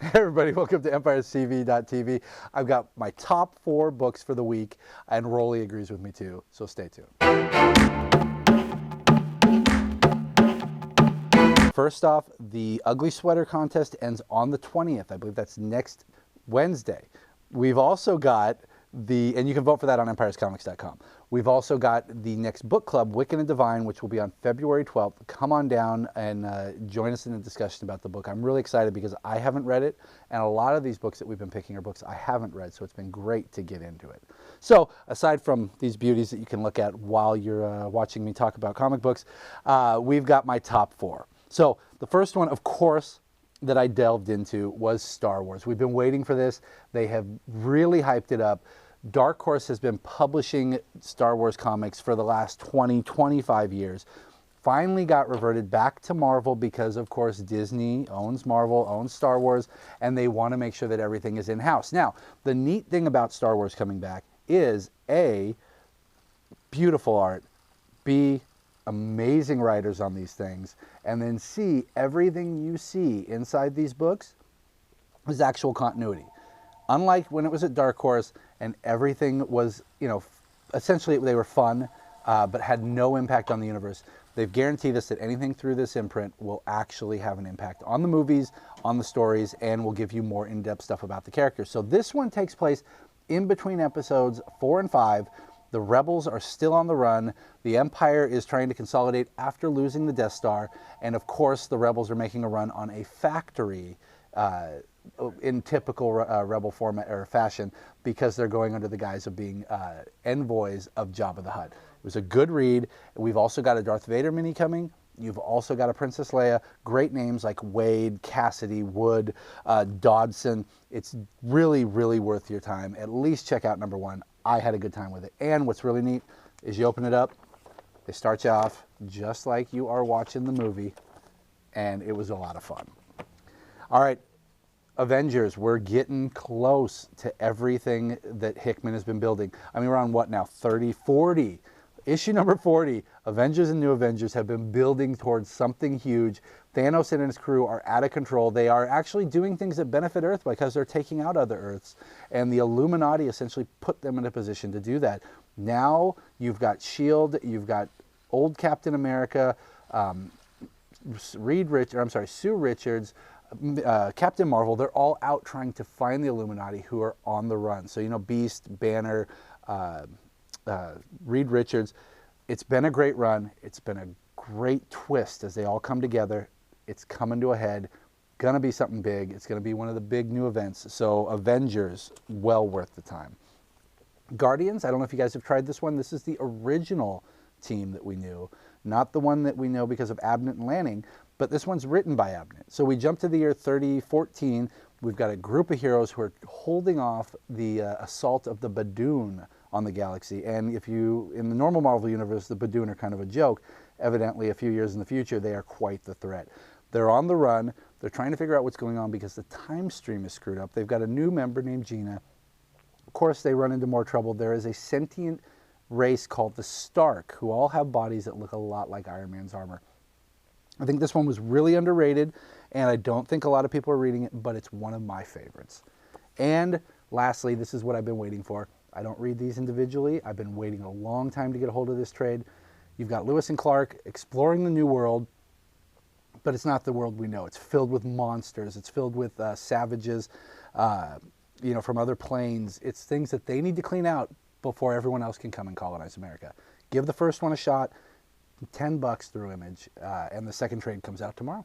Hey everybody, welcome to EmpireTV.tv. I've got my top 4 books for the week, and Rolly agrees with me too, so stay tuned. First off, the Ugly Sweater contest ends on the 20th. I believe that's next Wednesday. We've also got and you can vote for that on empirescomics.com. We've also got the next book club, Wiccan and Divine, which will be on February 12th. Come on down and join us in a discussion about the book. I'm really excited because I haven't read it, and a lot of these books that we've been picking are books I haven't read, so it's been great to get into it. So aside from these beauties that you can look at while you're watching me talk about comic books, we've got my top 4. So the first one, of course, that I delved into was Star Wars. We've been waiting for this. They have really hyped it up. Dark Horse has been publishing Star Wars comics for the last 20, 25 years. Finally got reverted back to Marvel because, of course, Disney owns Marvel, owns Star Wars, and they want to make sure that everything is in-house. Now, the neat thing about Star Wars coming back is, A, beautiful art, B, amazing writers on these things, and then C, everything you see inside these books is actual continuity. Unlike when it was at Dark Horse and everything was, essentially they were fun, but had no impact on the universe, they've guaranteed us that anything through this imprint will actually have an impact on the movies, on the stories, and will give you more in-depth stuff about the characters. So this one takes place in between episodes 4 and 5. The rebels are still on the run. The Empire is trying to consolidate after losing the Death Star. And of course, the rebels are making a run on a factory in typical rebel format or fashion because they're going under the guise of being envoys of Jabba the Hutt. It was a good read. We've also got a Darth Vader mini coming. You've also got a Princess Leia. Great names like Wade, Cassidy, Wood, Dodson. It's really, really worth your time. At least check out number 1. I had a good time with it. And what's really neat is you open it up, they start you off just like you are watching the movie, and it was a lot of fun. All right, Avengers, we're getting close to everything that Hickman has been building. I mean, we're on what now, 30, 40? Issue number 40, Avengers and New Avengers have been building towards something huge. Thanos and his crew are out of control. They are actually doing things that benefit Earth because they're taking out other Earths. And the Illuminati essentially put them in a position to do that. Now you've got S.H.I.E.L.D., you've got old Captain America, Sue Richards, Captain Marvel. They're all out trying to find the Illuminati who are on the run. So, Beast, Banner, Reed Richards. It's been a great run. It's been a great twist as they all come together. It's coming to a head. Gonna be something big. It's gonna be one of the big new events. So Avengers, well worth the time. Guardians, I don't know if you guys have tried this one. This is the original team that we knew, not the one that we know because of Abnett and Lanning, but this one's written by Abnett. So we jump to the year 3014. We've got a group of heroes who are holding off the assault of the Badoon on the galaxy. And in the normal Marvel universe, the Badoon are kind of a joke. Evidently, a few years in the future, they are quite the threat. They're on the run. They're trying to figure out what's going on because the time stream is screwed up. They've got a new member named Gina. Of course, they run into more trouble. There is a sentient race called the Stark, who all have bodies that look a lot like Iron Man's armor. I think this one was really underrated, and I don't think a lot of people are reading it, but it's one of my favorites. And lastly, this is what I've been waiting for. I don't read these individually. I've been waiting a long time to get a hold of this trade. You've got Lewis and Clark exploring the new world, but it's not the world we know. It's filled with monsters. It's filled with savages, from other planes. It's things that they need to clean out before everyone else can come and colonize America. Give the first one a shot. $10 through Image, and the second trade comes out tomorrow.